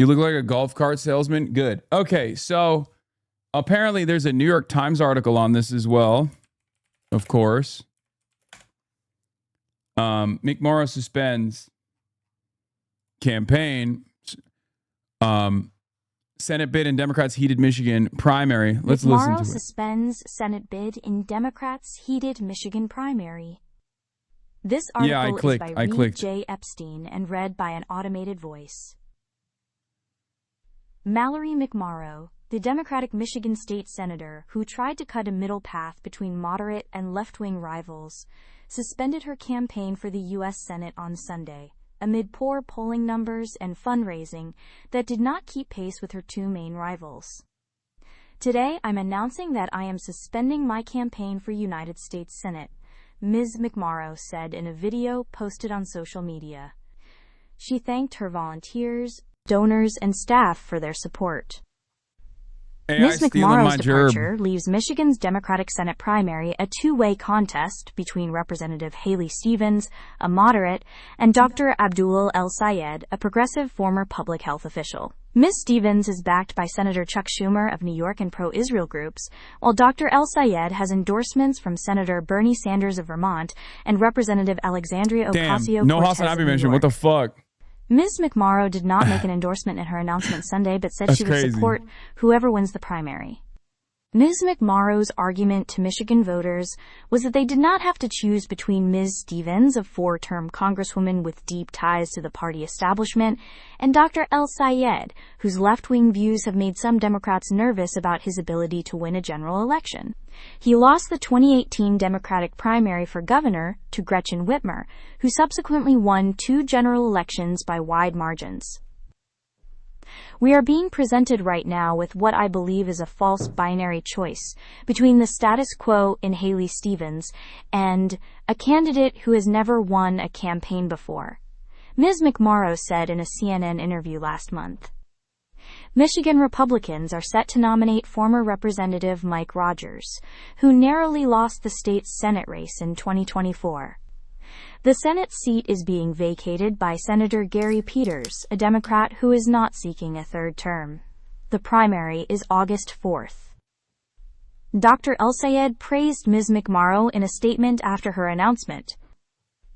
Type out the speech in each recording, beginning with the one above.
You look like a golf cart salesman? Good. Okay, so apparently there's a New York Times article on this as well, of course. McMorrow suspends campaign. Senate bid in Democrats' heated Michigan primary. Let's listen to it. McMorrow suspends Senate bid in Democrats' heated Michigan primary. This article is by Reed J. Epstein and read by an automated voice. Mallory McMorrow, the Democratic Michigan state senator who tried to cut a middle path between moderate and left-wing rivals, suspended her campaign for the U.S. Senate on Sunday, amid poor polling numbers and fundraising that did not keep pace with her two main rivals. Today, I'm announcing that I am suspending my campaign for United States Senate, Ms. McMorrow said in a video posted on social media. She thanked her volunteers, donors, and staff for their support. Ms. McMorrow's departure leaves Michigan's Democratic Senate primary a two-way contest between Representative Haley Stevens, a moderate, and Dr. Abdul El-Sayed, a progressive former public health official. Ms. Stevens is backed by Senator Chuck Schumer of New York and pro-Israel groups, while Dr. El-Sayed has endorsements from Senator Bernie Sanders of Vermont and Representative Alexandria Ocasio-Cortez no Hasan Piker mentioned. What the fuck? Ms. McMorrow did not make an endorsement in her announcement Sunday, but said she would support whoever wins the primary. Ms. McMorrow's argument to Michigan voters was that they did not have to choose between Ms. Stevens, a four-term congresswoman with deep ties to the party establishment, and Dr. El-Sayed, whose left-wing views have made some Democrats nervous about his ability to win a general election. He lost the 2018 Democratic primary for governor to Gretchen Whitmer, who subsequently won two general elections by wide margins. We are being presented right now with what I believe is a false binary choice between the status quo in Haley Stevens and a candidate who has never won a campaign before, Ms. McMorrow said in a CNN interview last month. Michigan Republicans are set to nominate former Representative Mike Rogers, who narrowly lost the state's Senate race in 2024. The Senate seat is being vacated by Senator Gary Peters, a Democrat who is not seeking a third term. The primary is August 4th. Dr. El-Sayed praised Ms. McMorrow in a statement after her announcement.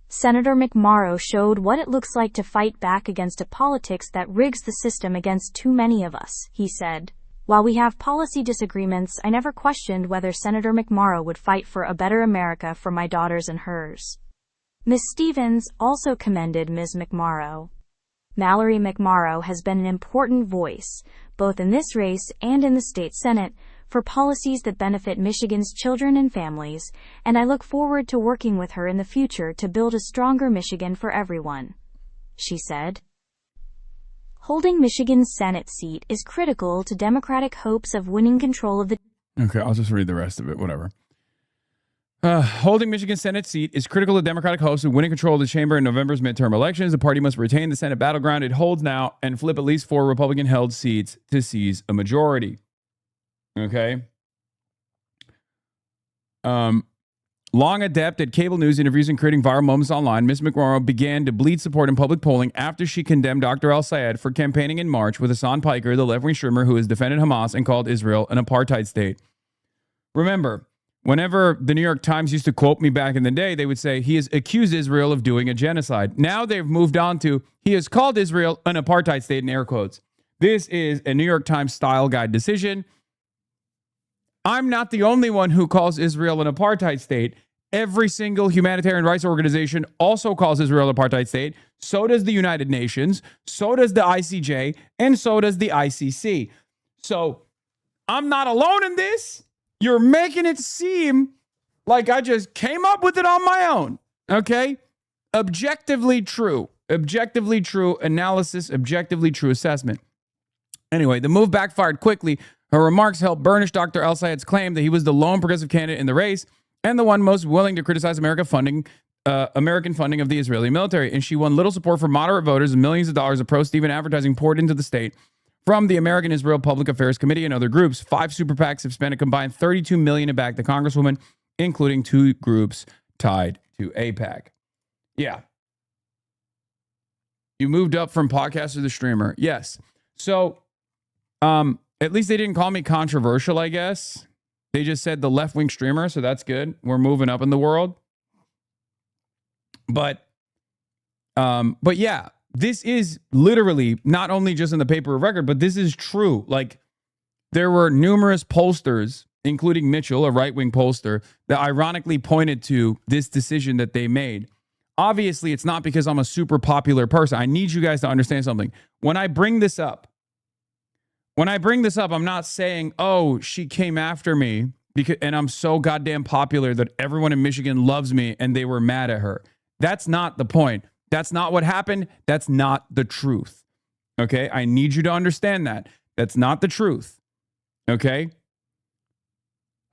Senator McMorrow showed what it looks like to fight back against a politics that rigs the system against too many of us, he said. While we have policy disagreements, I never questioned whether Senator McMorrow would fight for a better America for my daughters and hers. Ms. Stevens also commended Ms. McMorrow. Mallory McMorrow has been an important voice, both in this race and in the state Senate, for policies that benefit Michigan's children and families, and I look forward to working with her in the future to build a stronger Michigan for everyone, she said. Holding Michigan's Senate seat is critical to Democratic hopes of winning control of the... Okay, I'll just read the rest of it, whatever. Holding Michigan's Senate seat is critical to Democratic hopes of winning control of the chamber in November's midterm elections. The party must retain the Senate battleground it holds now and flip at least 4 Republican-held seats to seize a majority. Okay. Long adept at cable news interviews and creating viral moments online, Ms. McMorrow began to bleed support in public polling after she condemned Dr. El-Sayed for campaigning in March with Hasan Piker, the left-wing streamer who has defended Hamas and called Israel an apartheid state. Remember, whenever the New York Times used to quote me back in the day, they would say, he has accused Israel of doing a genocide. Now they've moved on to, he has called Israel an apartheid state in air quotes. This is a New York Times style guide decision. I'm not the only one who calls Israel an apartheid state. Every single humanitarian rights organization also calls Israel an apartheid state. So does the United Nations. So does the ICJ. And so does the ICC. So I'm not alone in this. You're making it seem like I just came up with it on my own. Okay? Objectively true. Objectively true analysis. Objectively true assessment. Anyway, the move backfired quickly. Her remarks helped burnish Dr. El-Sayed's claim that he was the lone progressive candidate in the race and the one most willing to criticize American funding of the Israeli military. And she won little support from moderate voters, and millions of dollars of pro-Stephen advertising poured into the state from the American Israel Public Affairs Committee and other groups. 5 super PACs have spent a combined $32 million to back the Congresswoman, including 2 groups tied to AIPAC. Yeah. You moved up from podcaster to streamer. Yes. So, at least they didn't call me controversial, I guess. They just said the left-wing streamer, so that's good. We're moving up in the world. But yeah, this is literally not only just in the paper of record, but this is true. Like, there were numerous pollsters, including Mitchell, a right-wing pollster, that ironically pointed to this decision that they made. Obviously, it's not because I'm a super popular person. I need you guys to understand something. When I bring this up, I'm not saying, oh, she came after me and I'm so goddamn popular that everyone in Michigan loves me and they were mad at her. That's not the point. That's not what happened. That's not the truth. Okay? I need you to understand that. That's not the truth. Okay?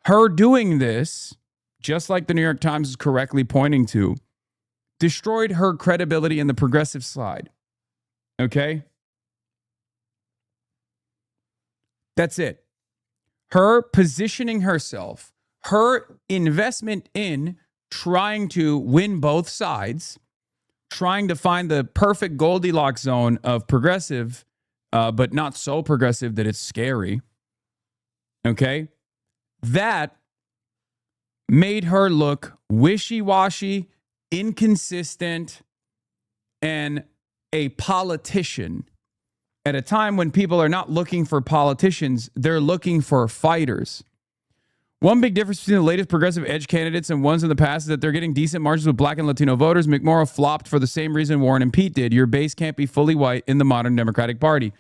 Her doing this, just like the New York Times is correctly pointing to, destroyed her credibility in the progressive side. Okay? That's it. Her positioning herself, her investment in trying to win both sides, trying to find the perfect Goldilocks zone of progressive, but not so progressive that it's scary. Okay? That made her look wishy-washy, inconsistent, and a politician at a time when people are not looking for politicians, they're looking for fighters. One big difference between the latest progressive edge candidates and ones in the past is that they're getting decent margins with black and Latino voters. McMorrow flopped for the same reason Warren and Pete did. Your base can't be fully white in the modern Democratic Party.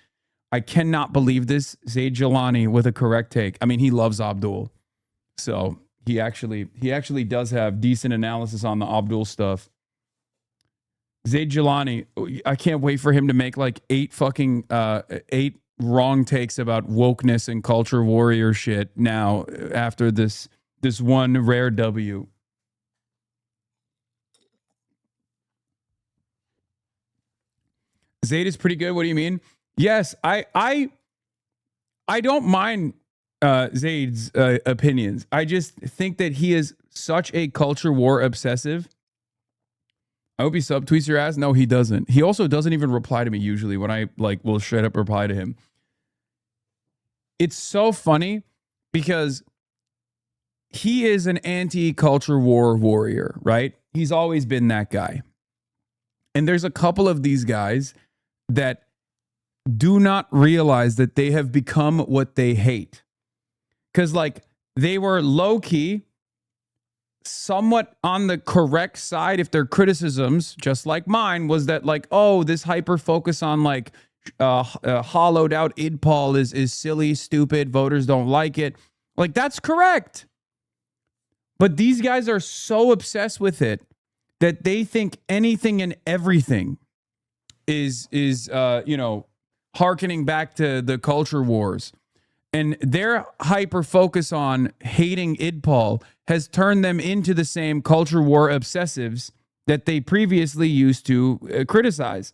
I cannot believe this. Zaid Jilani with a correct take. I mean, he loves Abdul. So he actually does have decent analysis on the Abdul stuff. Zaid Jilani, I can't wait for him to make like 8 wrong takes about wokeness and culture warrior shit now after this one rare W. Zaid is pretty good. What do you mean? Yes, I don't mind Zaid's opinions. I just think that he is such a culture war obsessive. I hope he subtweets your ass. No, he doesn't. He also doesn't even reply to me usually when I will straight up reply to him. It's so funny because he is an anti-culture war warrior, right? He's always been that guy. And there's a couple of these guys that do not realize that they have become what they hate. Because they were low-key, somewhat on the correct side if their criticisms, just like mine, was that this hyper focus on hollowed out idpol is silly, stupid, voters don't like it. That's correct. But these guys are so obsessed with it that they think anything and everything is hearkening back to the culture wars. And their hyper focus on hating idpol has turned them into the same culture war obsessives that they previously used to criticize.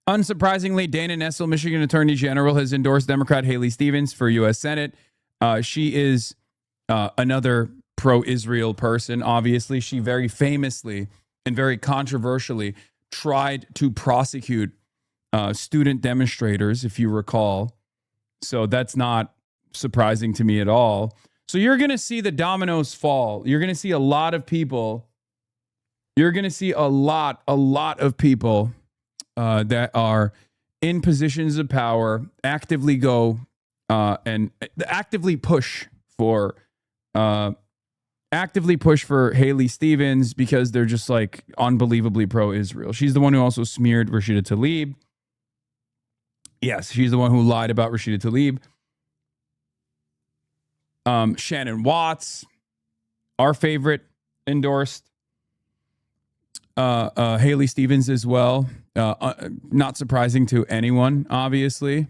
Unsurprisingly, Dana Nessel, Michigan Attorney General, has endorsed Democrat Haley Stevens for U.S. Senate. She is another pro-Israel person. Obviously, she very famously and very controversially tried to prosecute student demonstrators, if you recall. So that's not surprising to me at all. So you're going to see the dominoes fall. You're going to see a lot of people. You're going to see a lot of people that are in positions of power actively go and actively push for Haley Stevens because they're just unbelievably pro-Israel. She's the one who also smeared Rashida Tlaib. Yes, she's the one who lied about Rashida Tlaib. Shannon Watts, our favorite, endorsed Haley Stevens as well. Not surprising to anyone, obviously.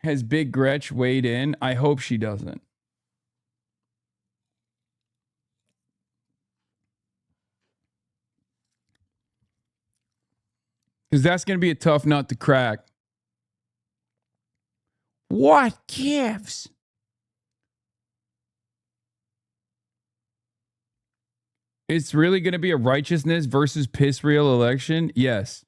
Has Big Gretch weighed in? I hope she doesn't. Because that's going to be a tough nut to crack. What gives? It's really going to be a righteousness versus piss real election? Yes.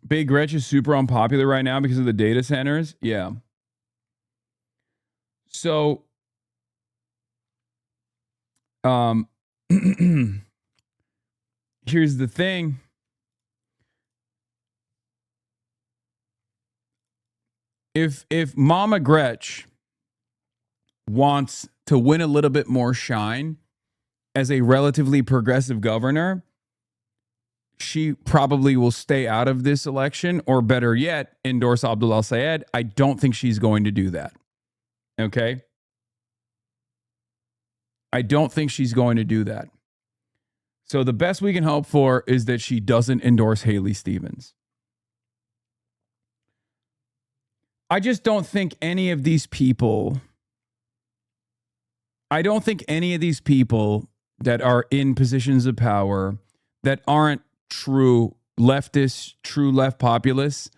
Big Gretch is super unpopular right now because of the data centers. Yeah. So, here's the thing. If Mama Gretch wants to win a little bit more shine as a relatively progressive governor, she probably will stay out of this election, or better yet, endorse Abdul al-Sayed. I don't think she's going to do that. Okay? I don't think she's going to do that. So the best we can hope for is that she doesn't endorse Haley Stevens. I just don't think any of these people, that are in positions of power that aren't true leftists, true left populists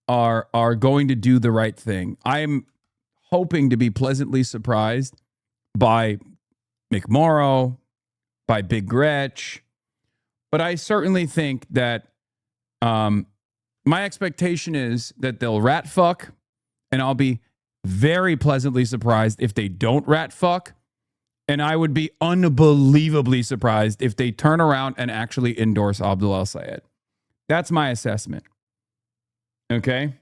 are going to do the right thing. I'm hoping to be pleasantly surprised by McMorrow, by Big Gretch, but I certainly think that my expectation is that they'll rat fuck, and I'll be very pleasantly surprised if they don't rat fuck. And I would be unbelievably surprised if they turn around and actually endorse Abdul al-Sayed. That's my assessment. Okay?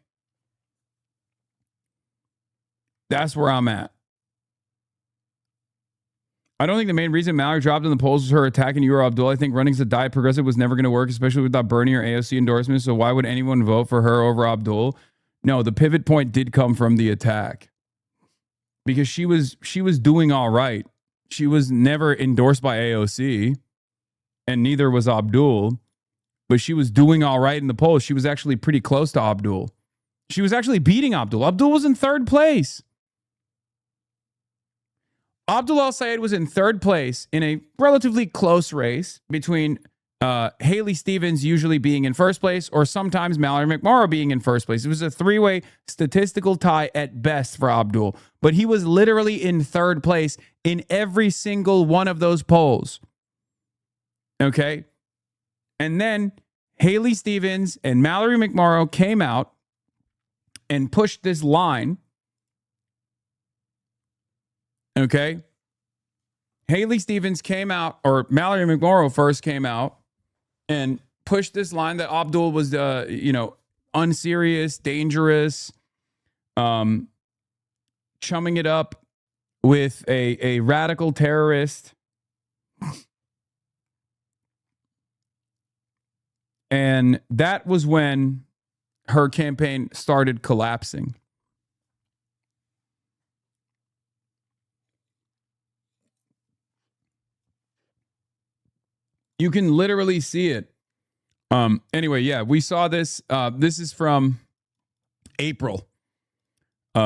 That's where I'm at. I don't think the main reason Mallory dropped in the polls was her attacking you or Abdul. I think running as a diet progressive was never going to work, especially without Bernie or AOC endorsements. So why would anyone vote for her over Abdul? No, the pivot point did come from the attack. Because she was doing all right. She was never endorsed by AOC, and neither was Abdul, but she was doing all right in the polls. She was actually pretty close to Abdul. She was actually beating Abdul. Abdul was in third place. Abdul al-Sayed was in third place in a relatively close race between Haley Stevens usually being in first place, or sometimes Mallory McMorrow being in first place. It was a three-way statistical tie at best for Abdul, but he was literally in third place in every single one of those polls. Okay? And then Haley Stevens and Mallory McMorrow came out and pushed this line. Okay? Haley Stevens came out, or Mallory McMorrow first came out and pushed this line that Abdul was, unserious, dangerous, chumming it up with a radical terrorist. And that was when her campaign started collapsing. You can literally see it. Anyway, yeah, we saw this. This is from April.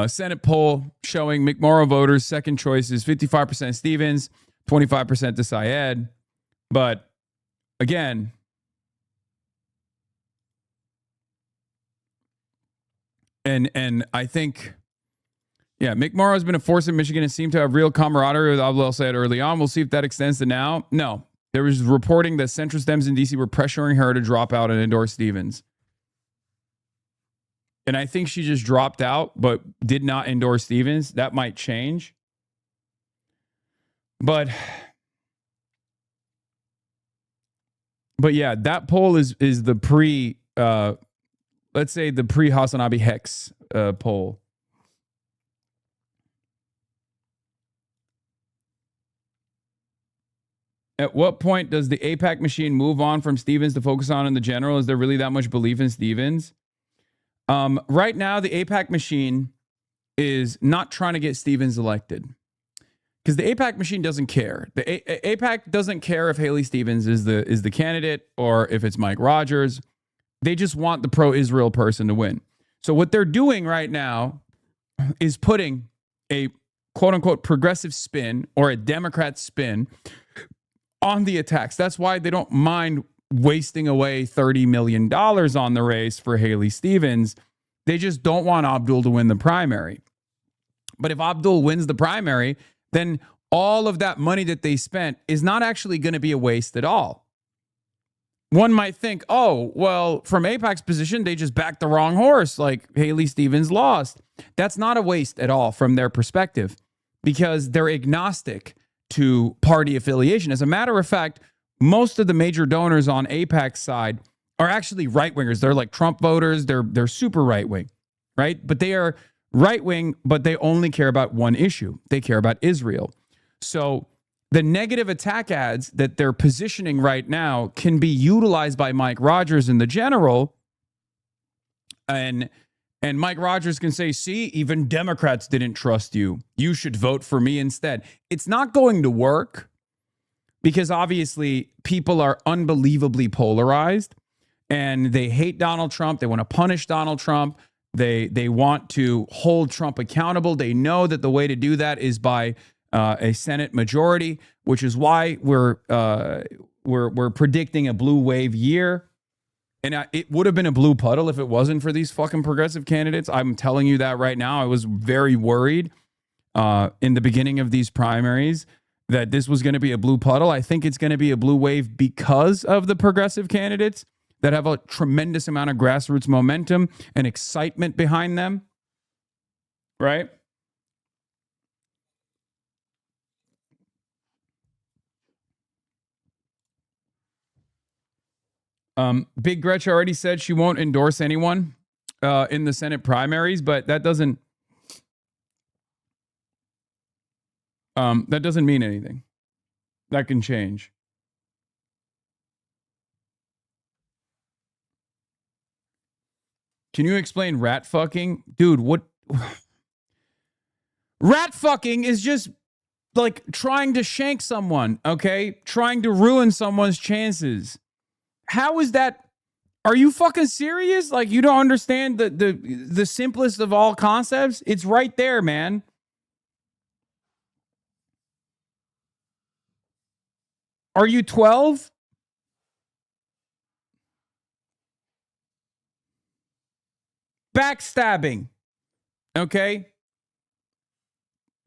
Senate poll showing McMorrow voters' second choice is 55% Stevens, 25% to Syed. But again, and I think, yeah, McMorrow has been a force in Michigan and seemed to have real camaraderie with Abdul al-Sayed early on. We'll see if that extends to now. No. There was reporting that centrist Dems in D.C. were pressuring her to drop out and endorse Stevens. And I think she just dropped out, but did not endorse Stevens. That might change. But yeah, that poll is the let's say the pre-Hasanabi Hex poll. At what point does the AIPAC machine move on from Stevens to focus on in the general? Is there really that much belief in Stevens? Right now, the AIPAC machine is not trying to get Stevens elected because the AIPAC machine doesn't care. The AIPAC doesn't care if Haley Stevens is the candidate or if it's Mike Rogers. They just want the pro-Israel person to win. So what they're doing right now is putting a quote-unquote progressive spin or a Democrat spin on the attacks. That's why they don't mind wasting away $30 million on the race for Haley Stevens. They just don't want Abdul to win the primary. But if Abdul wins the primary, then all of that money that they spent is not actually going to be a waste at all. One might think, oh, well, from AIPAC's position, they just backed the wrong horse, like Haley Stevens lost. That's not a waste at all from their perspective because they're agnostic to party affiliation. As a matter of fact, most of the major donors on AIPAC's side are actually right-wingers. They're like Trump voters. They're super right-wing, right? But they are right-wing, but they only care about one issue. They care about Israel. So the negative attack ads that they're positioning right now can be utilized by Mike Rogers and the general. And Mike Rogers can say, see, even Democrats didn't trust you. You should vote for me instead. It's not going to work because obviously people are unbelievably polarized and they hate Donald Trump. They want to punish Donald Trump. They want to hold Trump accountable. They know that the way to do that is by a Senate majority, which is why we're predicting a blue wave year. And it would have been a blue puddle if it wasn't for these fucking progressive candidates. I'm telling you that right now. I was very worried in the beginning of these primaries that this was going to be a blue puddle. I think it's going to be a blue wave because of the progressive candidates that have a tremendous amount of grassroots momentum and excitement behind them. Right? Big Gretch already said she won't endorse anyone in the Senate primaries, but that doesn't mean anything. That can change. Can you explain rat fucking? Dude, what? Rat fucking is just like trying to shank someone, okay? Trying to ruin someone's chances. How is that? Are you fucking serious? Like you don't understand the simplest of all concepts? It's right there, man. Are you 12? Backstabbing. Okay?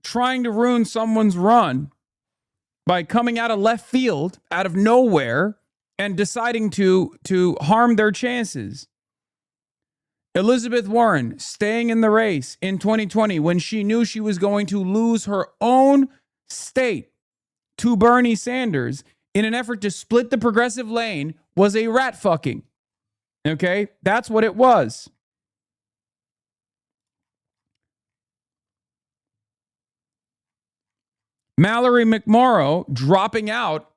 Trying to ruin someone's run by coming out of left field, out of nowhere, and deciding to harm their chances. Elizabeth Warren staying in the race in 2020 when she knew she was going to lose her own state to Bernie Sanders in an effort to split the progressive lane was a rat fucking. Okay? That's what it was. Mallory McMorrow dropping out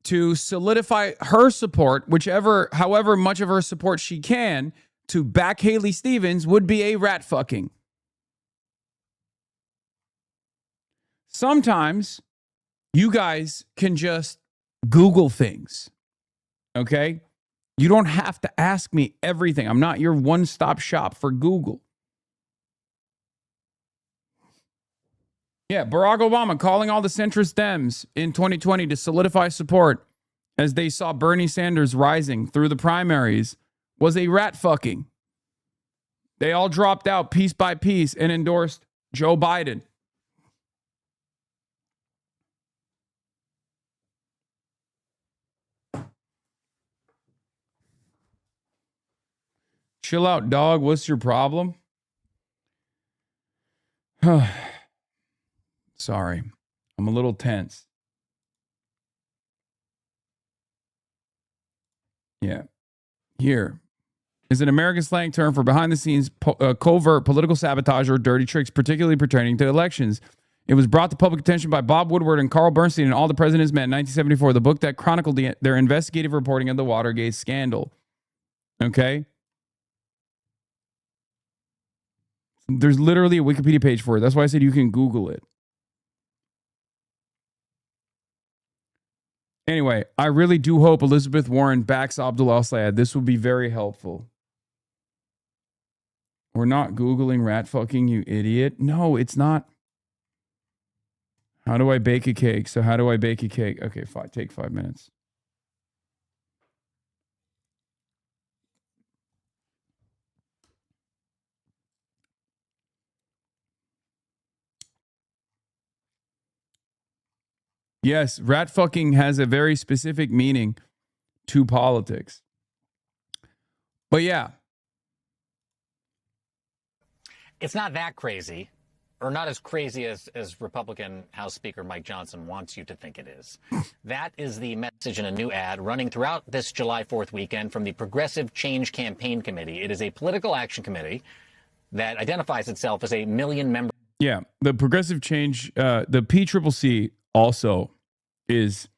to solidify her support, however much of her support she can, to back Haley Stevens would be a rat fucking. Sometimes you guys can just Google things, okay? You don't have to ask me everything. I'm not your one-stop shop for Google. Yeah, Barack Obama calling all the centrist Dems in 2020 to solidify support as they saw Bernie Sanders rising through the primaries was a rat fucking. They all dropped out piece by piece and endorsed Joe Biden. Chill out, dog. What's your problem? Sorry. I'm a little tense. Yeah. Here is an American slang term for behind-the-scenes covert political sabotage or dirty tricks, particularly pertaining to elections. It was brought to public attention by Bob Woodward and Carl Bernstein in All the President's Men in 1974, the book that chronicled their investigative reporting of the Watergate scandal. Okay? There's literally a Wikipedia page for it. That's why I said you can Google it. Anyway, I really do hope Elizabeth Warren backs Abdul al-Sayed. This would be very helpful. We're not Googling rat fucking, you idiot. No, it's not. How do I bake a cake? So how do I bake a cake? Okay, fine. Take 5 minutes. Yes, rat fucking has a very specific meaning to politics. But yeah. It's not that crazy, or not as crazy as Republican House Speaker Mike Johnson wants you to think it is. That is the message in a new ad running throughout this July 4th weekend from the Progressive Change Campaign Committee. It is a political action committee that identifies itself as a million-member. Yeah, the Progressive Change, the PCCC also is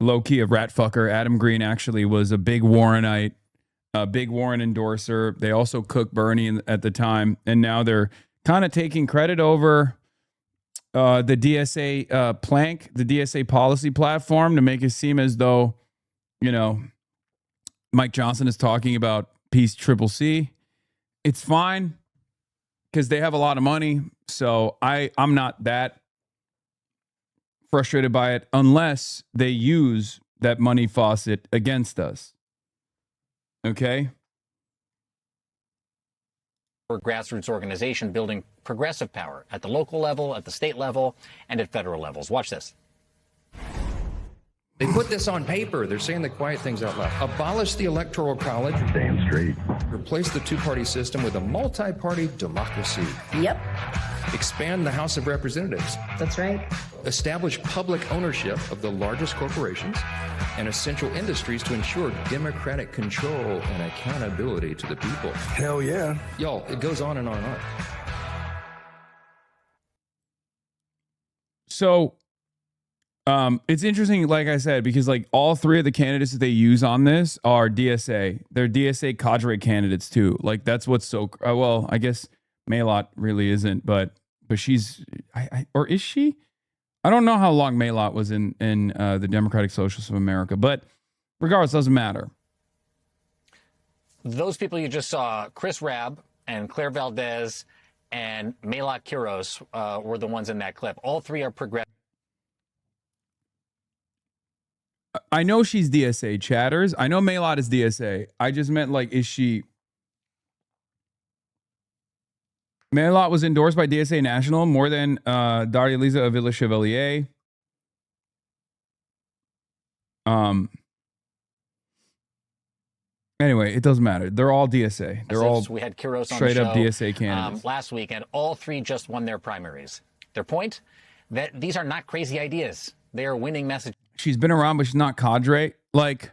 low-key a rat fucker. Adam Green actually was a big Warrenite, a big Warren endorser. They also cooked Bernie at the time, and now they're kind of taking credit over the DSA plank, the DSA policy platform, to make it seem as though, you know, Mike Johnson is talking about Peace CCC. It's fine because they have a lot of money, so I'm not that frustrated by it unless they use that money faucet against us. Okay? For grassroots organization building progressive power at the local level, at the state level, and at federal levels. Watch this. They put this on paper. They're saying the quiet things out loud. Abolish the Electoral College. Damn straight. Replace the two-party system with a multi-party democracy. Yep. Expand the House of Representatives. That's right. Establish public ownership of the largest corporations and essential industries to ensure democratic control and accountability to the people. Hell yeah. Y'all, it goes on and on and on. So it's interesting, like I said, because like all three of the candidates that they use on this are DSA. They're DSA cadre candidates too. Like that's what's so well, I guess Maylot really isn't, but she's or is she? I don't know how long Maylot was in the Democratic Socialists of America, but regardless, doesn't matter. Those people you just saw, Chris Rabb and Claire Valdez and Maylot Quiros, were the ones in that clip. All three are progressive. I know she's DSA, chatters. I know Maylot is DSA. I just meant, like, is she... Maylot was endorsed by DSA National more than Daria Lisa Avila Chevalier. Anyway, it doesn't matter. They're all DSA. They're all we had Quiros on straight the show, up DSA candidates. Last week, and all three just won their primaries. Their point? That these are not crazy ideas. They are winning messages. She's been around, but she's not cadre. Like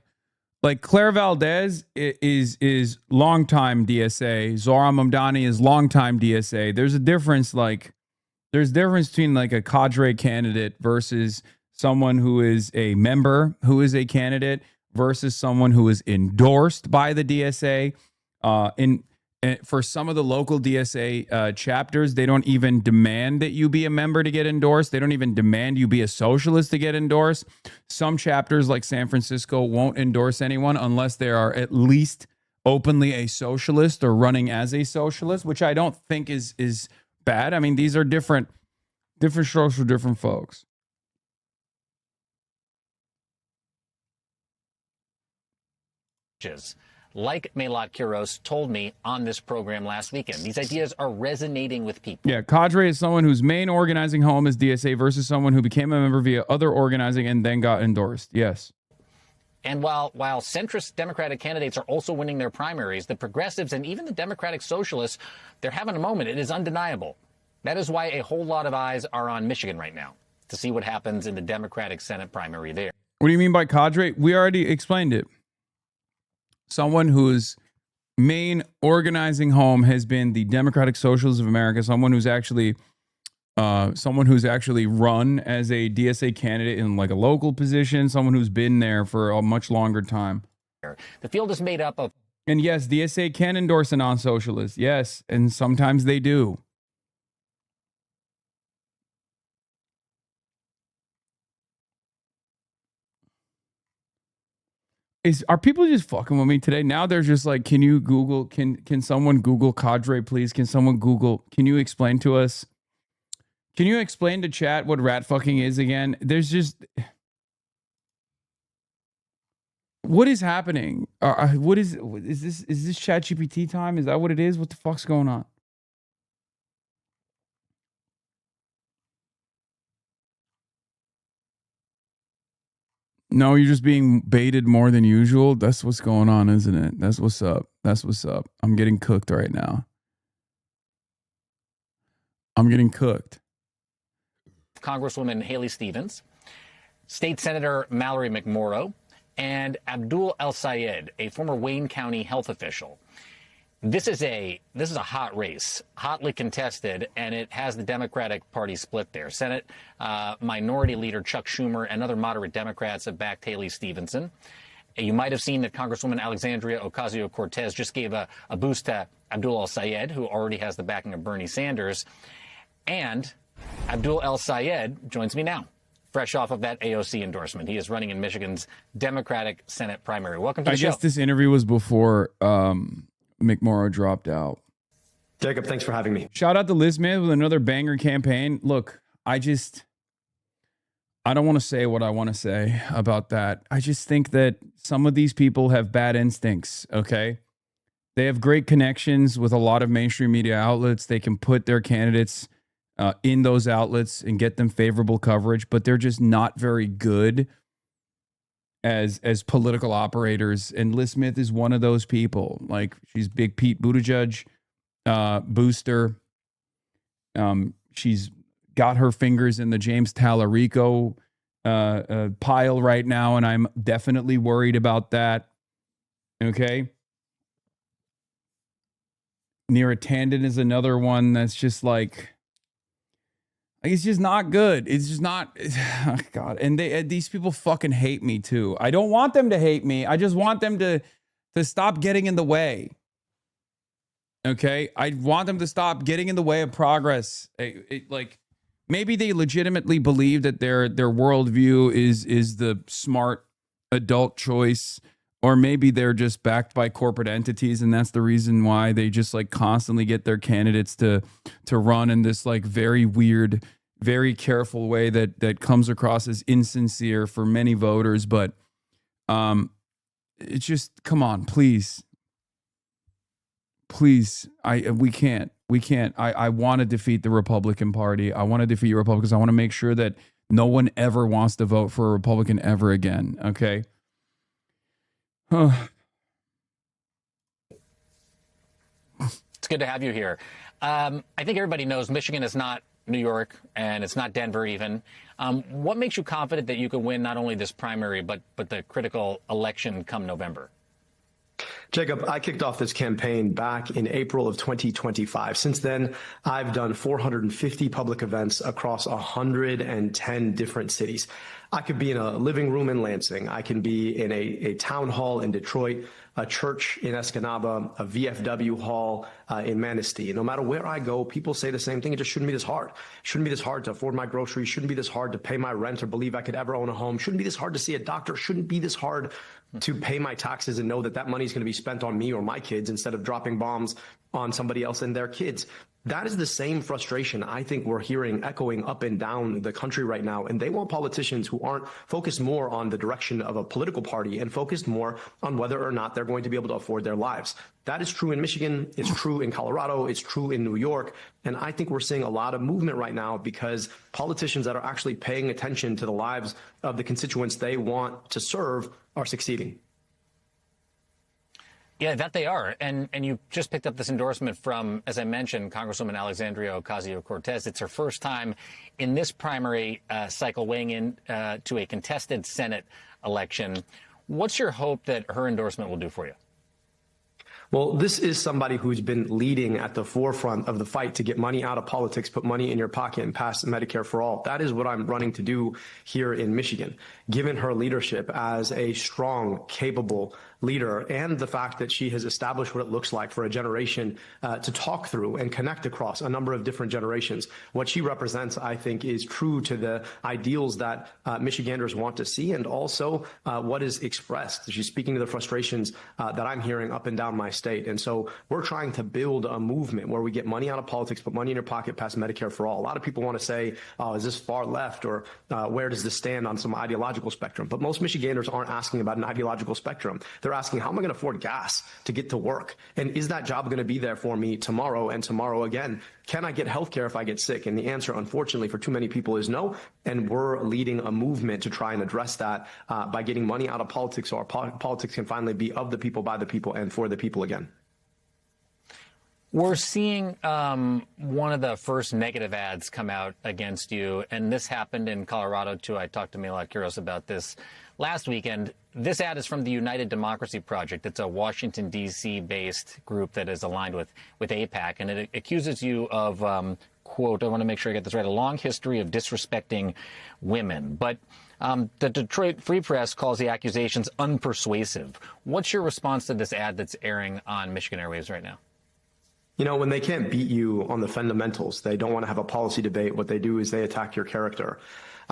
Claire Valdez is longtime DSA. Zohra Mamdani is longtime DSA. There's a difference. There's difference between like a cadre candidate versus someone who is a member who is a candidate versus someone who is endorsed by the DSA. For some of the local DSA chapters, they don't even demand that you be a member to get endorsed. They don't even demand you be a socialist to get endorsed. Some chapters like San Francisco won't endorse anyone unless they are at least openly a socialist or running as a socialist, which I don't think is bad. I mean, these are different strokes for different folks. Like Maylot Quiros told me on this program last weekend. These ideas are resonating with people. Yeah, cadre is someone whose main organizing home is DSA versus someone who became a member via other organizing and then got endorsed. Yes. And while centrist Democratic candidates are also winning their primaries, the progressives and even the Democratic Socialists, they're having a moment. It is undeniable. That is why a whole lot of eyes are on Michigan right now to see what happens in the Democratic Senate primary there. What do you mean by cadre? We already explained it. Someone whose main organizing home has been the Democratic Socialists of America, someone who's actually run as a DSA candidate in like a local position, someone who's been there for a much longer time. The field is made up of... And yes, DSA can endorse a non-socialist. Yes, and sometimes they do. Are people just fucking with me today? Now they're just like, can you Google, can someone Google cadre, please? Can you explain to us? Can you explain to chat what rat fucking is again? There's just... What is happening? What is this? Is this ChatGPT time? Is that what it is? What the fuck's going on? No, you're just being baited more than usual. That's what's going on, isn't it? That's what's up. That's what's up. I'm getting cooked right now. I'm getting cooked. Congresswoman Haley Stevens, State Senator Mallory McMorrow, and Abdul El-Sayed, a former Wayne County health official. This is a hot race, hotly contested, and it has the Democratic Party split there. Senate Minority Leader Chuck Schumer and other moderate Democrats have backed Haley Stevenson. You might have seen that Congresswoman Alexandria Ocasio-Cortez just gave a boost to Abdul El-Sayed, who already has the backing of Bernie Sanders. And Abdul El-Sayed joins me now, fresh off of that AOC endorsement. He is running in Michigan's Democratic Senate primary. Welcome to the show. I guess this interview was before McMorrow dropped out. Jacob, thanks for having me. Shout out to Liz Smith with another banger campaign. Look, I don't want to say what I want to say about that. I just think that some of these people have bad instincts, okay? They have great connections with a lot of mainstream media outlets. They can put their candidates in those outlets and get them favorable coverage, but they're just not very good as political operators. And Liz Smith is one of those people. Like, she's big Pete Buttigieg booster. She's got her fingers in the James Tallarico pile right now, and I'm definitely worried about that. Okay. Neera Tanden is another one that's just like, it's just not good. It's just not, oh God. And these people fucking hate me too. I don't want them to hate me. I just want them to stop getting in the way. Okay? I want them to stop getting in the way of progress. Like, maybe they legitimately believe that their worldview is the smart adult choice, or maybe they're just backed by corporate entities, and that's the reason why they just like constantly get their candidates to run in this like very weird, very careful way that comes across as insincere for many voters. But it's just, come on, please. We can't. I want to defeat the Republican Party. I want to defeat Republicans. I want to make sure that no one ever wants to vote for a Republican ever again. Okay. It's good to have you here. I think everybody knows Michigan is not New York, and it's not Denver even. What makes you confident that you can win not only this primary, but the critical election come November? Jacob, I kicked off this campaign back in April of 2025. Since then, I've done 450 public events across 110 different cities. I could be in a living room in Lansing. I can be in a town hall in Detroit, a church in Escanaba, a VFW hall in Manistee. And no matter where I go, people say the same thing. It just shouldn't be this hard. It shouldn't be this hard to afford my groceries. Shouldn't be this hard to pay my rent or believe I could ever own a home. Shouldn't be this hard to see a doctor. Shouldn't be this hard to pay my taxes and know that money is going to be spent on me or my kids instead of dropping bombs on somebody else and their kids. That is the same frustration I think we're hearing echoing up and down the country right now. And they want politicians who aren't focused more on the direction of a political party and focused more on whether or not they're going to be able to afford their lives. That is true in Michigan. It's true in Colorado. It's true in New York. And I think we're seeing a lot of movement right now because politicians that are actually paying attention to the lives of the constituents they want to serve are succeeding. Yeah, that they are. And you just picked up this endorsement from, as I mentioned, Congresswoman Alexandria Ocasio-Cortez. It's her first time in this primary cycle weighing in to a contested Senate election. What's your hope that her endorsement will do for you? Well, this is somebody who's been leading at the forefront of the fight to get money out of politics, put money in your pocket, and pass Medicare for all. That is what I'm running to do here in Michigan. Given her leadership as a strong, capable leader and the fact that she has established what it looks like for a generation to talk through and connect across a number of different generations. What she represents, I think, is true to the ideals that Michiganders want to see and also what is expressed. She's speaking to the frustrations that I'm hearing up and down my state. And so we're trying to build a movement where we get money out of politics, put money in your pocket, pass Medicare for all. A lot of people want to say, oh, is this far left, or where does this stand on some ideological spectrum? But most Michiganders aren't asking about an ideological spectrum. They're asking, how am I going to afford gas to get to work? And is that job going to be there for me tomorrow and tomorrow again? Can I get health care if I get sick? And the answer, unfortunately, for too many people is no. And we're leading a movement to try and address that by getting money out of politics, so our politics can finally be of the people, by the people, and for the people again. We're seeing one of the first negative ads come out against you, and this happened in Colorado, too. I talked to Mila Kuros about this last weekend. This ad is from the United Democracy Project. It's a Washington, D.C.-based group that is aligned with AIPAC, and it accuses you of, quote, I want to make sure I get this right, a long history of disrespecting women. But the Detroit Free Press calls the accusations unpersuasive. What's your response to this ad that's airing on Michigan Airwaves right now? You know, when they can't beat you on the fundamentals, they don't want to have a policy debate. What they do is they attack your character.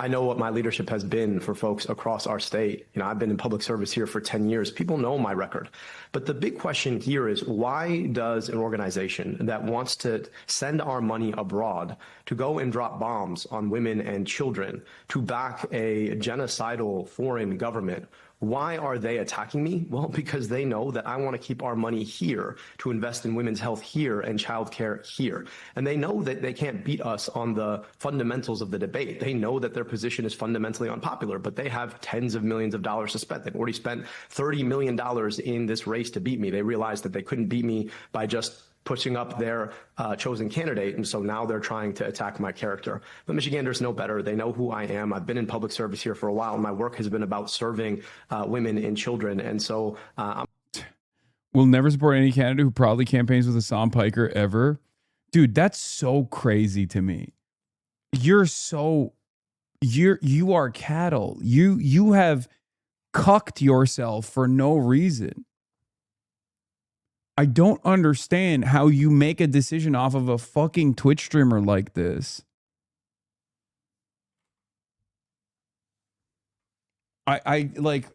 I know what my leadership has been for folks across our state. You know, I've been in public service here for 10 years. People know my record. But the big question here is, why does an organization that wants to send our money abroad to go and drop bombs on women and children, to back a genocidal foreign government, why are they attacking me? Well, because they know that I want to keep our money here to invest in women's health here and childcare here. And they know that they can't beat us on the fundamentals of the debate. They know that their position is fundamentally unpopular, but they have tens of millions of dollars to spend. They've already spent $30 million in this race to beat me. They realized that they couldn't beat me by just pushing up their chosen candidate. And so now they're trying to attack my character. But Michiganders know better. They know who I am. I've been in public service here for a while. My work has been about serving women and children. And so we'll never support any candidate who proudly campaigns with Hasan Piker ever. Dude, that's so crazy to me. You are cattle. You have cucked yourself for no reason. I don't understand how you make a decision off of a fucking Twitch streamer like this. I like,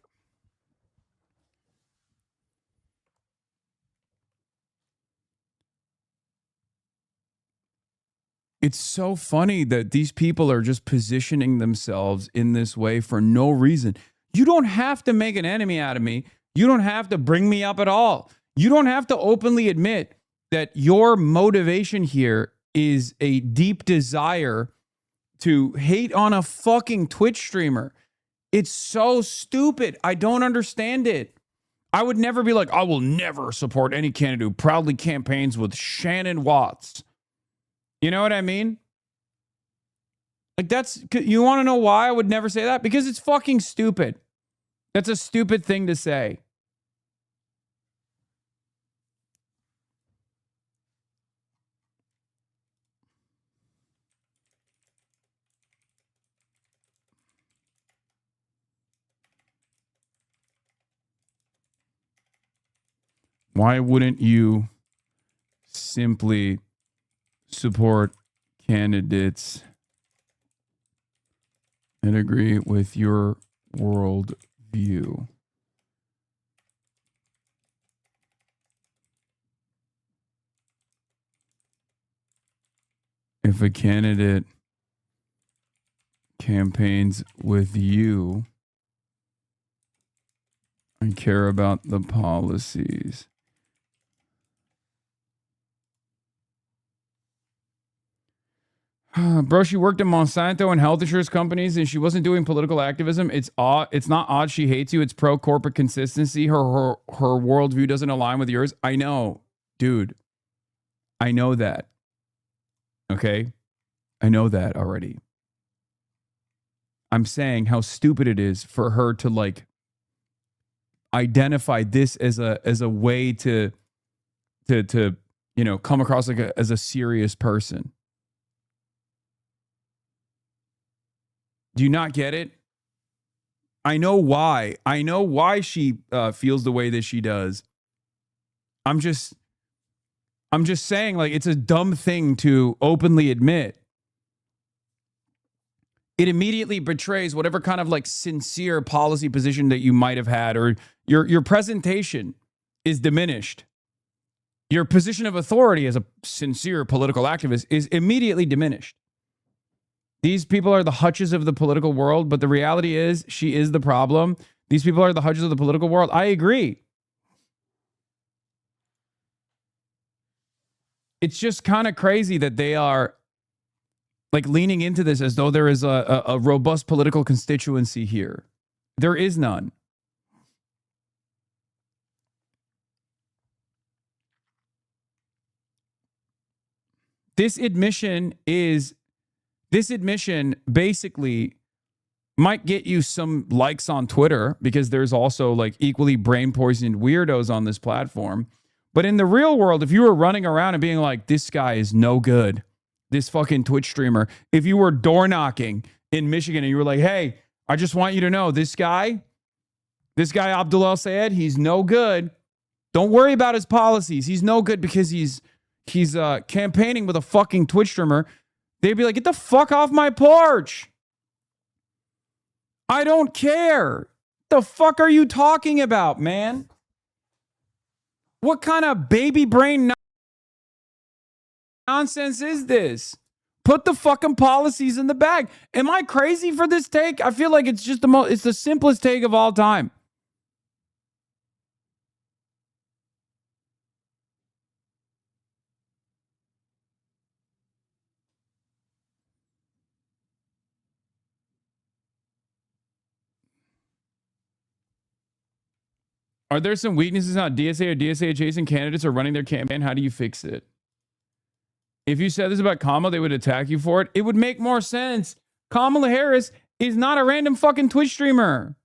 it's so funny that these people are just positioning themselves in this way for no reason. You don't have to make an enemy out of me. You don't have to bring me up at all. You don't have to openly admit that your motivation here is a deep desire to hate on a fucking Twitch streamer. It's so stupid. I don't understand it. I would never be like, I will never support any candidate who proudly campaigns with Shannon Watts. You know what I mean? Like, you want to know why I would never say that? Because it's fucking stupid. That's a stupid thing to say. Why wouldn't you simply support candidates and agree with your worldview? If a candidate campaigns with you and care about the policies. Bro, she worked at Monsanto and health insurance companies, and she wasn't doing political activism. It's odd. It's not odd she hates you. It's pro-corporate consistency. Her worldview doesn't align with yours. I know, dude. I know that. Okay? I know that already. I'm saying how stupid it is for her to, like, identify this as a way to come across like as a serious person. Do you not get it? I know why. I know why she feels the way that she does. I'm just saying, like, it's a dumb thing to openly admit. It immediately betrays whatever kind of like sincere policy position that you might have had, or your presentation is diminished your position of authority as a sincere political activist is immediately diminished. These people are the hutches of the political world, but the reality is she is the problem. These people are the hutches of the political world. I agree. It's just kind of crazy that they are like leaning into this as though there is a robust political constituency here. There is none. This admission basically might get you some likes on Twitter because there's also like equally brain poisoned weirdos on this platform. But in the real world, if you were running around and being like, this guy is no good, this fucking Twitch streamer, if you were door knocking in Michigan and you were like, hey, I just want you to know this guy Abdul El-Sayed, he's no good. Don't worry about his policies. He's no good because he's campaigning with a fucking Twitch streamer. They'd be like, get the fuck off my porch. I don't care. The fuck are you talking about, man? What kind of baby brain nonsense is this? Put the fucking policies in the bag. Am I crazy for this take? I feel like it's just it's the simplest take of all time. Are there some weaknesses on DSA or DSA adjacent candidates are running their campaign? How do you fix it? If you said this about Kamala, they would attack you for it. It would make more sense. Kamala Harris is not a random fucking Twitch streamer.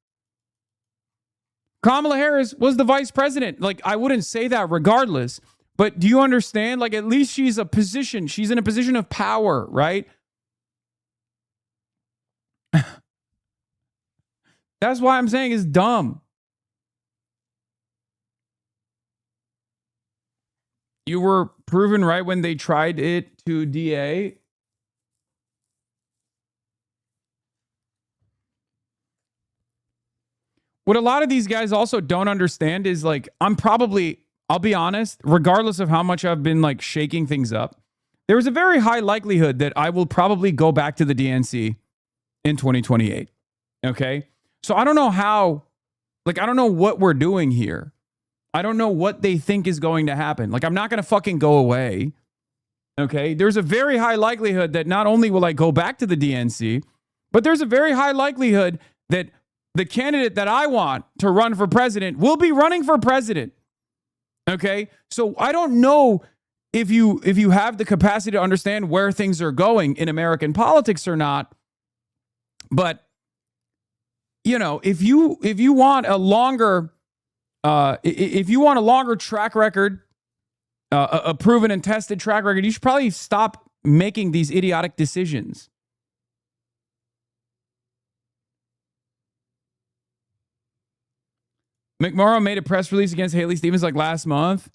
Kamala Harris was the vice president. Like, I wouldn't say that regardless. But do you understand? Like, at least she's in a position of power, right? That's why I'm saying it's dumb. You were proven right when they tried it to DA. What a lot of these guys also don't understand is like, I'll be honest, regardless of how much I've been like shaking things up, there is a very high likelihood that I will probably go back to the DNC in 2028. Okay. So I don't know I don't know what we're doing here. I don't know what they think is going to happen. Like, I'm not going to fucking go away. Okay. There's a very high likelihood that not only will I go back to the DNC, but there's a very high likelihood that the candidate that I want to run for president will be running for president. Okay. So I don't know if you have the capacity to understand where things are going in American politics or not. But, you know, if you want a longer track record, a proven and tested track record, you should probably stop making these idiotic decisions. McMorrow made a press release against Haley Stevens like last month.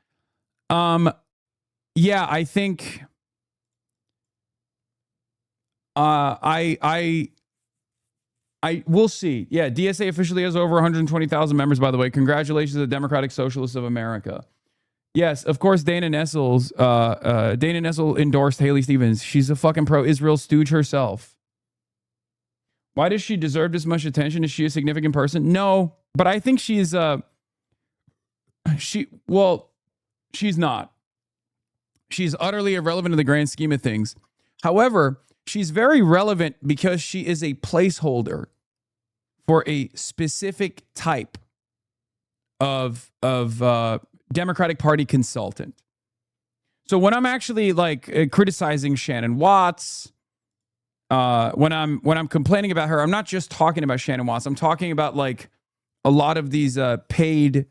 Yeah, I think I will see. Yeah, DSA officially has over 120,000 members, by the way. Congratulations to the Democratic Socialists of America. Yes, of course, Dana Nessel endorsed Haley Stevens. She's a fucking pro-Israel stooge herself. Why does she deserve this much attention? Is she a significant person? No, but I think she's not. She's utterly irrelevant in the grand scheme of things. However, she's very relevant because she is a placeholder for a specific type of Democratic Party consultant. So when I'm actually like criticizing Shannon Watts, when I'm complaining about her, I'm not just talking about Shannon Watts. I'm talking about like a lot of these paid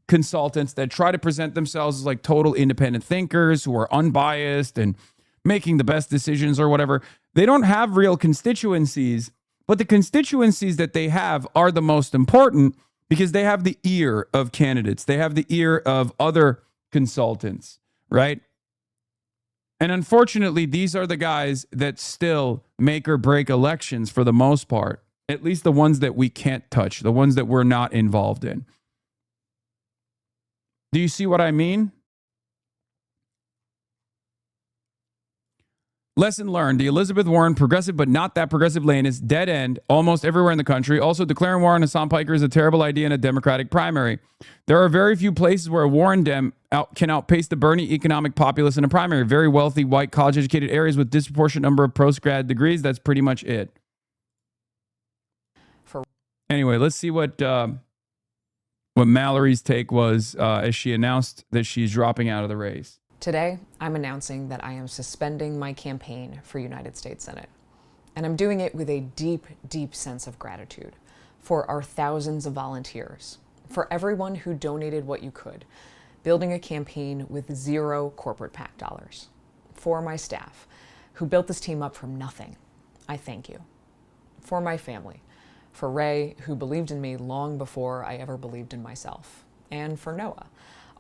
consultants that try to present themselves as like total independent thinkers who are unbiased and making the best decisions or whatever. They don't have real constituencies, but the constituencies that they have are the most important because they have the ear of candidates. They have the ear of other consultants, right? And unfortunately, these are the guys that still make or break elections for the most part, at least the ones that we can't touch, the ones that we're not involved in. Do you see what I mean? Lesson learned. The Elizabeth Warren progressive but not that progressive lane is dead end almost everywhere in the country. Also, declaring war on Hasan Piker is a terrible idea in a Democratic primary. There are very few places where a Warren Dem can outpace the Bernie economic populace in a primary. Very wealthy, white, college-educated areas with disproportionate number of postgrad degrees. That's pretty much it. Anyway, let's see what Mallory's take was as she announced that she's dropping out of the race. Today, I'm announcing that I am suspending my campaign for United States Senate. And I'm doing it with a deep, deep sense of gratitude for our thousands of volunteers, for everyone who donated what you could, building a campaign with zero corporate PAC dollars, for my staff who built this team up from nothing. I thank you. For my family, for Ray, who believed in me long before I ever believed in myself, and for Noah,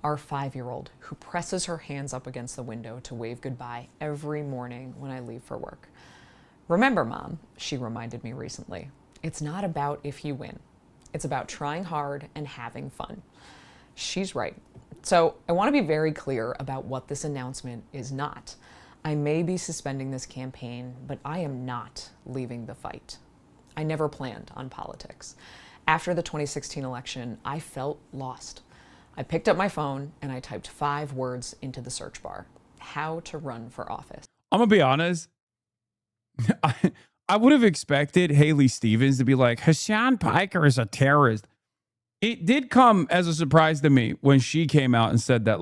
our 5-year-old who presses her hands up against the window to wave goodbye every morning when I leave for work. Remember, Mom, she reminded me recently, it's not about if you win. It's about trying hard and having fun. She's right. So I want to be very clear about what this announcement is not. I may be suspending this campaign, but I am not leaving the fight. I never planned on politics. After the 2016 election, I felt lost. I picked up my phone and I typed 5 words into the search bar. How to run for office. I'm going to be honest. I would have expected Haley Stevens to be like, Hasan Piker is a terrorist. It did come as a surprise to me when she came out and said that.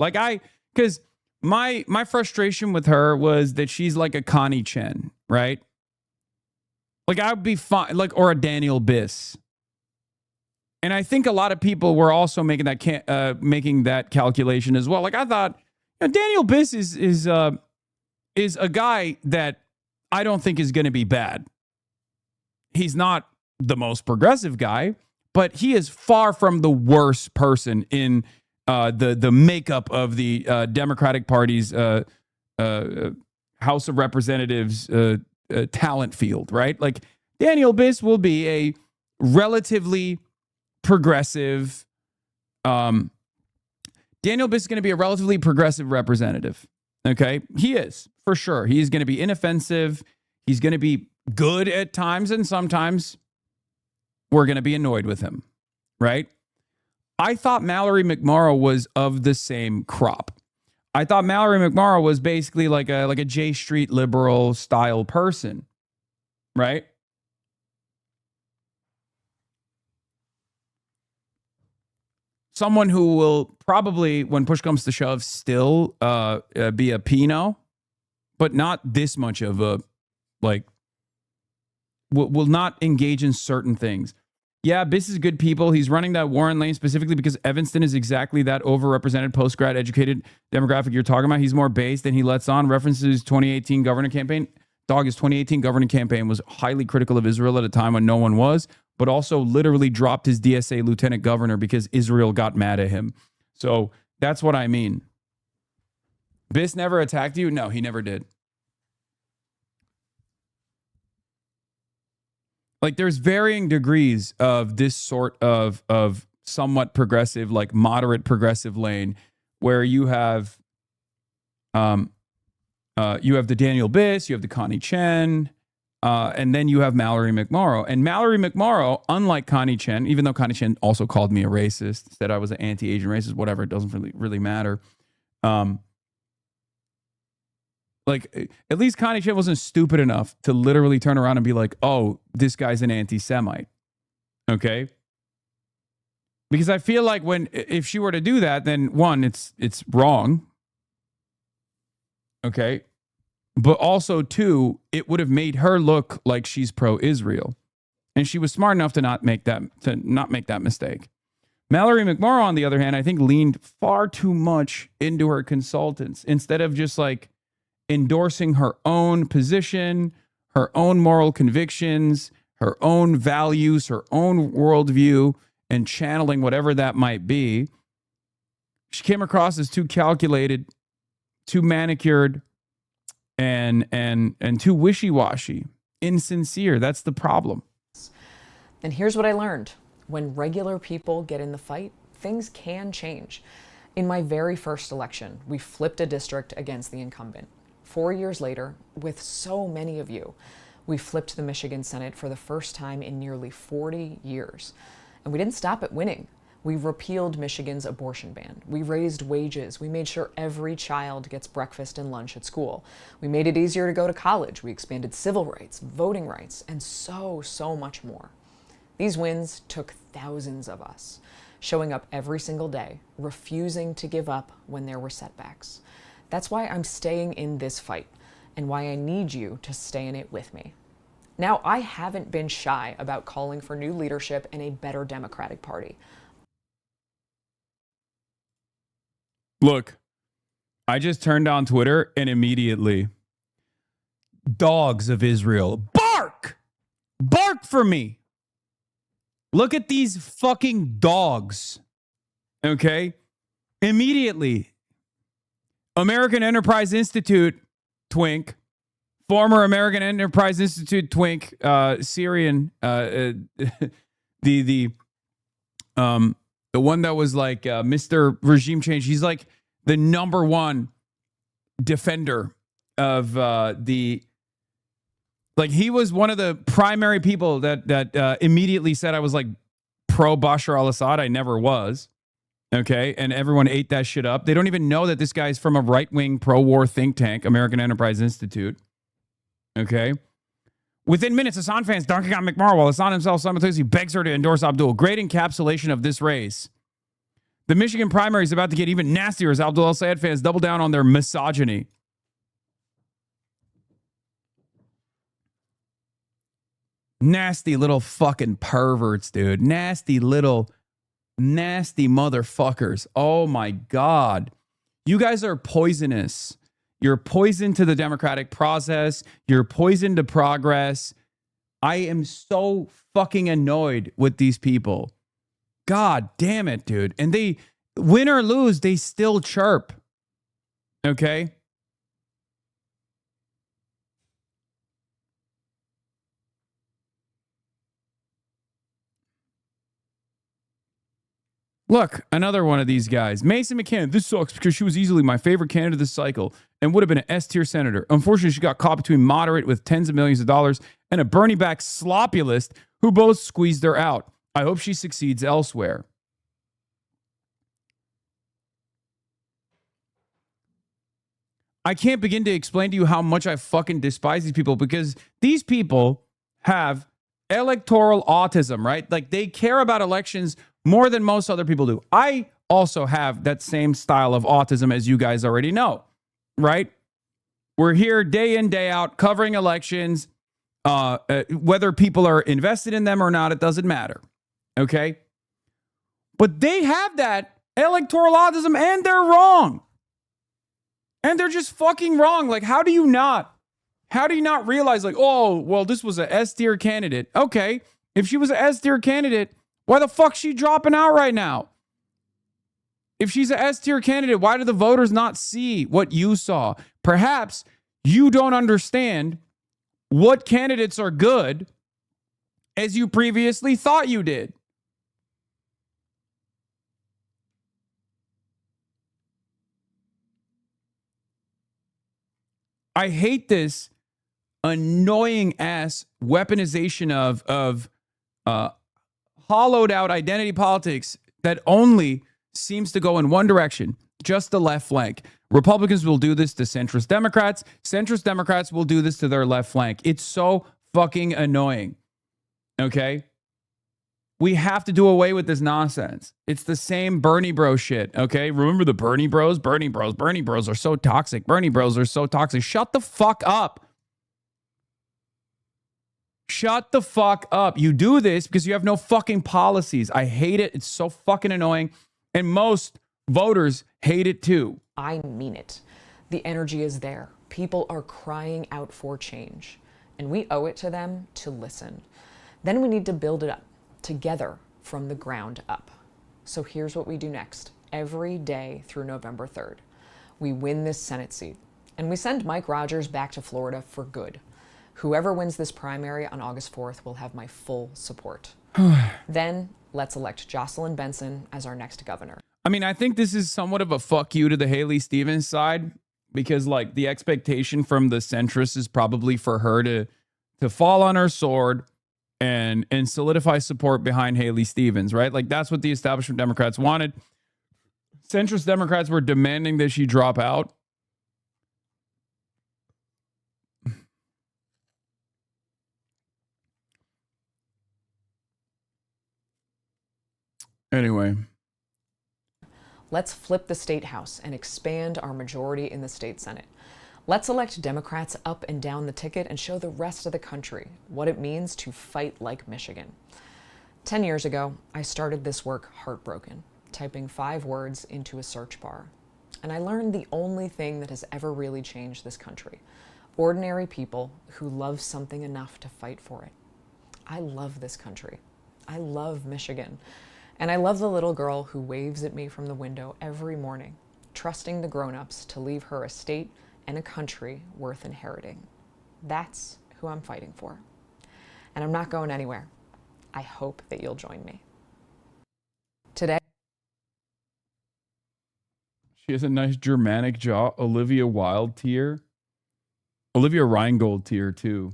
Because my frustration with her was that she's like a Connie Chen, right? Like I'd be fine, or a Daniel Biss. And I think a lot of people were also making that calculation as well. Like I thought, Daniel Biss is a guy that I don't think is going to be bad. He's not the most progressive guy, but he is far from the worst person in the makeup of the Democratic Party's House of Representatives talent field, right? Like Daniel Biss will be a relatively progressive. Daniel Biss is going to be a relatively progressive representative. Okay, he is for sure. He's going to be inoffensive. He's going to be good at times, and sometimes we're going to be annoyed with him, right? I thought Mallory McMorrow was of the same crop. I thought Mallory McMorrow was basically like a J Street liberal style person, right? Someone who will probably, when push comes to shove, still be a Pino, but not this much of a, will not engage in certain things. Yeah, Biss is good people. He's running that Warren lane specifically because Evanston is exactly that overrepresented post-grad educated demographic you're talking about. He's more based than he lets on. References 2018 governor campaign. His 2018 governor campaign was highly critical of Israel at a time when no one was, but also literally dropped his DSA lieutenant governor because Israel got mad at him. So that's what I mean. Biss never attacked you? No, he never did. Like there's varying degrees of this sort of somewhat progressive, like moderate progressive lane where you have the Daniel Biss, you have the Connie Chen, and then you have Mallory McMorrow. And Mallory McMorrow, unlike Connie Chen, even though Connie Chen also called me a racist, said I was an anti-Asian racist, whatever, it doesn't really matter. At least Connie Chen wasn't stupid enough to literally turn around and be like, oh, this guy's an anti-Semite. Okay? Because I feel like if she were to do that, then one, it's wrong. Okay? But also, two, it would have made her look like she's pro-Israel. And she was smart enough to not make that mistake. Mallory McMorrow, on the other hand, I think leaned far too much into her consultants instead of just endorsing her own position, her own moral convictions, her own values, her own worldview, and channeling whatever that might be. She came across as too calculated, too manicured, and too wishy-washy, insincere. That's the problem. And here's what I learned. When regular people get in the fight, things can change. In my very first election, we flipped a district against the incumbent. 4 years later, with so many of you, we flipped the Michigan Senate for the first time in nearly 40 years. And we didn't stop at winning. We repealed Michigan's abortion ban. We raised wages. We made sure every child gets breakfast and lunch at school. We made it easier to go to college. We expanded civil rights, voting rights, and so much more. These wins took thousands of us, showing up every single day, refusing to give up when there were setbacks. That's why I'm staying in this fight, and why I need you to stay in it with me. Now, I haven't been shy about calling for new leadership and a better Democratic Party. Look, I just turned on Twitter and immediately, dogs of Israel, bark! Bark for me! Look at these fucking dogs. Okay? Immediately, American Enterprise Institute twink, former American Enterprise Institute twink, Syrian, the one that was like Mr. Regime Change. He's like the number one defender of he was one of the primary people that immediately said I was like pro Bashar al-Assad. I never was. Okay. And everyone ate that shit up. They don't even know that this guy's from a right-wing pro-war think tank, American Enterprise Institute. Okay. Within minutes, Hasan fans dunking on McMorrow while Hasan himself simultaneously begs her to endorse Abdul. Great encapsulation of this race. The Michigan primary is about to get even nastier as Abdul al-Sayed fans double down on their misogyny. Nasty little fucking perverts, dude. Nasty motherfuckers. Oh my God. You guys are poisonous. You're poison to the democratic process. You're poison to progress. I am so fucking annoyed with these people. God damn it, dude. And they, win or lose, they still chirp. Okay? Look, another one of these guys. Mason McCann, this sucks because she was easily my favorite candidate this cycle and would have been an S-tier senator. Unfortunately, she got caught between moderate with tens of millions of dollars and a Bernie-backed sloppulist who both squeezed her out. I hope she succeeds elsewhere. I can't begin to explain to you how much I fucking despise these people because these people have electoral autism, right? Like they care about elections more than most other people do. I also have that same style of autism as you guys already know, right? We're here day in, day out covering elections. Whether people are invested in them or not, it doesn't matter. Okay? But they have that electoral autism and they're wrong. And they're just fucking wrong. Like, how do you not realize like, oh, well, this was a S-tier candidate. Okay. If she was a S-tier candidate, why the fuck's she dropping out right now? If she's a S-tier candidate, why do the voters not see what you saw? Perhaps you don't understand what candidates are good as you previously thought you did. I hate this annoying ass weaponization of hollowed out identity politics that only seems to go in one direction, just the left flank. Republicans will do this to centrist Democrats. Centrist Democrats will do this to their left flank. It's so fucking annoying. Okay? We have to do away with this nonsense. It's the same Bernie bro shit. Okay? Remember the Bernie bros? Bernie bros are so toxic. Bernie bros are so toxic. Shut the fuck up. Shut the fuck up. You do this because you have no fucking policies. I hate it. It's so fucking annoying. And most voters hate it too. I mean it. The energy is there. People are crying out for change. And we owe it to them to listen. Then we need to build it up together from the ground up. So here's what we do next. Every day through November 3rd, we win this Senate seat. And we send Mike Rogers back to Florida for good. Whoever wins this primary on August 4th will have my full support. Then let's elect Jocelyn Benson as our next governor. I mean, I think this is somewhat of a fuck you to the Haley Stevens side because, like, the expectation from the centrists is probably for her to fall on her sword and solidify support behind Haley Stevens, right? Like, that's what the establishment Democrats wanted. Centrist Democrats were demanding that she drop out. Anyway. Let's flip the state house and expand our majority in the state Senate. Let's elect Democrats up and down the ticket and show the rest of the country what it means to fight like Michigan. 10 years ago, I started this work heartbroken, typing 5 words into a search bar. And I learned the only thing that has ever really changed this country: ordinary people who love something enough to fight for it. I love this country. I love Michigan. And I love the little girl who waves at me from the window every morning, trusting the grown-ups to leave her a state and a country worth inheriting. That's who I'm fighting for. And I'm not going anywhere. I hope that you'll join me. Today, she has a nice Germanic jaw. Olivia Wilde tier. Olivia Reingold tier, too.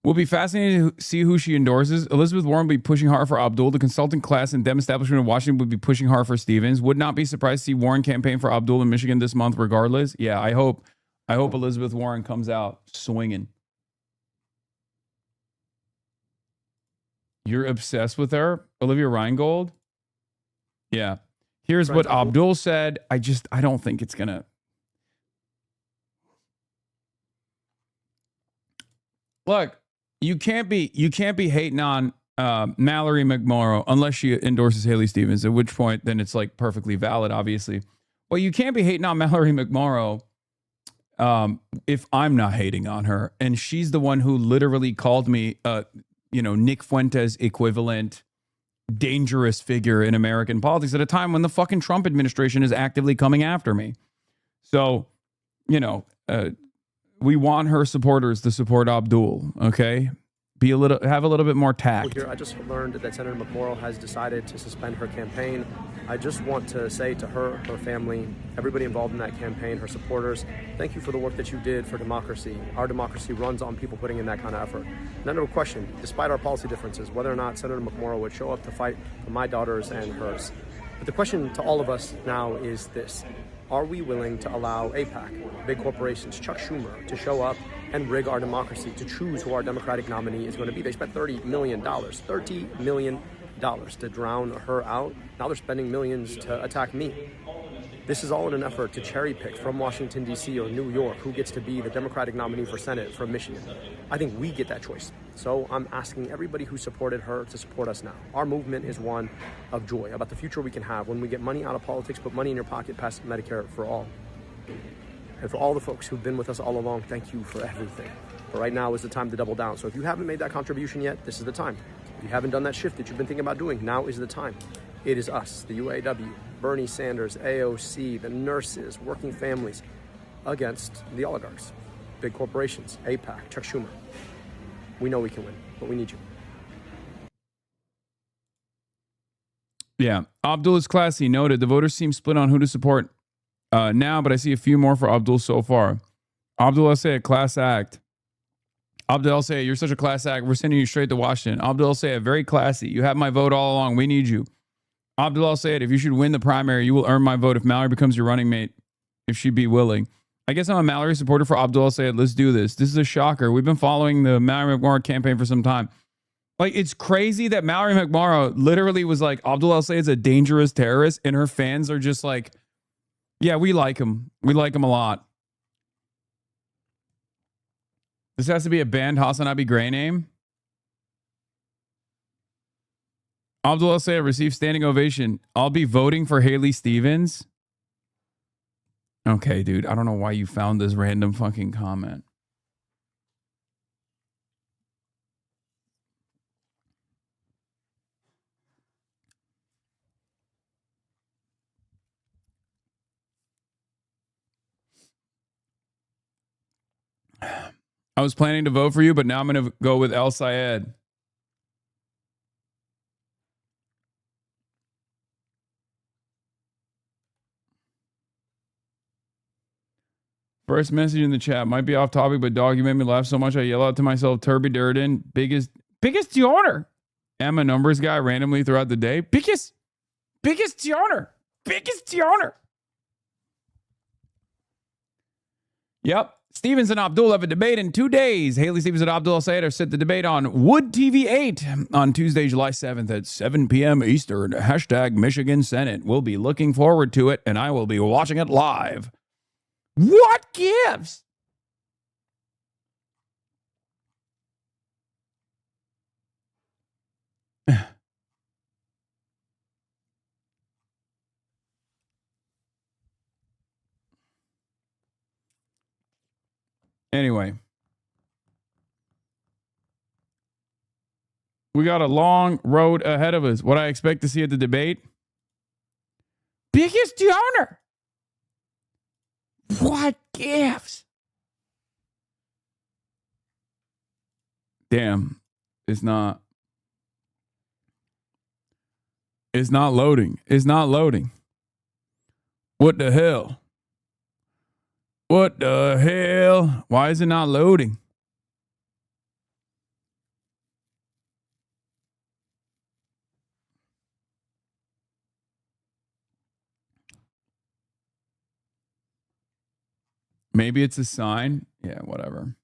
Will be fascinating to see who she endorses. Elizabeth Warren will be pushing hard for Abdul. The consulting class and Dem establishment in Washington would be pushing hard for Stevens. Would not be surprised to see Warren campaign for Abdul in Michigan this month regardless. Yeah, I hope Elizabeth Warren comes out swinging. You're obsessed with her? Olivia Reingold? Yeah. Here's what Abdul said. I don't think it's going to. Look, you can't be hating on Mallory McMorrow unless she endorses Haley Stevens, at which point then it's like perfectly valid, obviously. Well, you can't be hating on Mallory McMorrow if I'm not hating on her. And she's the one who literally called me, Nick Fuentes equivalent dangerous figure in American politics at a time when the fucking Trump administration is actively coming after me. So, we want her supporters to support Abdul, okay? Have a little bit more tact. Here, I just learned that Senator McMorrow has decided to suspend her campaign. I just want to say to her, her family, everybody involved in that campaign, her supporters, thank you for the work that you did for democracy. Our democracy runs on people putting in that kind of effort. None of a question, despite our policy differences, whether or not Senator McMorrow would show up to fight for my daughters and hers. But the question to all of us now is this: are we willing to allow AIPAC, big corporations, Chuck Schumer, to show up and rig our democracy, to choose who our Democratic nominee is going to be? They spent $30 million to drown her out. Now they're spending millions to attack me. This is all in an effort to cherry pick from Washington, D.C. or New York who gets to be the Democratic nominee for Senate from Michigan. I think we get that choice. So I'm asking everybody who supported her to support us now. Our movement is one of joy about the future we can have when we get money out of politics, put money in your pocket past Medicare for all. And for all the folks who've been with us all along, thank you for everything. But right now is the time to double down. So if you haven't made that contribution yet, this is the time. If you haven't done that shift that you've been thinking about doing, now is the time. It is us, the UAW, Bernie Sanders, AOC, the nurses, working families, against the oligarchs, big corporations, AIPAC, Chuck Schumer. We know we can win, but we need you. Yeah. Abdul is classy. Noted. The voters seem split on who to support now, but I see a few more for Abdul so far. Abdul El-Sayed, class act. Abdul El-Sayed, you're such a class act. We're sending you straight to Washington. Abdul El-Sayed, very classy. You have my vote all along. We need you. Abdul El-Sayed, if you should win the primary, you will earn my vote if Mallory becomes your running mate, if she'd be willing. I guess I'm a Mallory supporter for Abdul El-Sayed. Let's do this. This is a shocker. We've been following the Mallory McMorrow campaign for some time. Like, it's crazy that Mallory McMorrow literally was like, Abdul El-Sayed's a dangerous terrorist, and her fans are just like, yeah, we like him. We like him a lot. This has to be a banned Hasan Piker name. Abdul El-Sayed received standing ovation. I'll be voting for Haley Stevens. Okay, dude. I don't know why you found this random fucking comment. I was planning to vote for you, but now I'm going to go with El-Sayed. First message in the chat. Might be off topic, but dog, you made me laugh so much I yell out to myself, Turby Durden, biggest donor. Emma numbers guy randomly throughout the day. Biggest donor. Biggest donor. Yep. Stevens and Abdul have a debate in 2 days. Haley Stevens and Abdul Sayed are set to debate on Wood TV 8 on Tuesday, July 7th at 7 p.m. Eastern. Hashtag Michigan Senate. We'll be looking forward to it, and I will be watching it live. What gives? Anyway, we got a long road ahead of us. What I expect to see at the debate? Biggest donor. What gives? Damn, it's not loading. It's not loading. What the hell? What the hell? Why is it not loading? Maybe it's a sign. Yeah, whatever.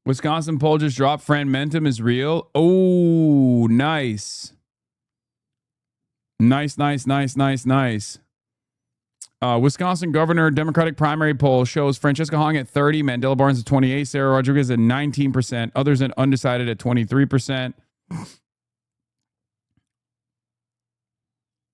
Wisconsin poll just dropped. Fragmentum is real. Oh, nice. Nice. Wisconsin governor Democratic primary poll shows Francesca Hong at 30, Mandela Barnes at 28, Sarah Rodriguez at 19%, others at undecided at 23%.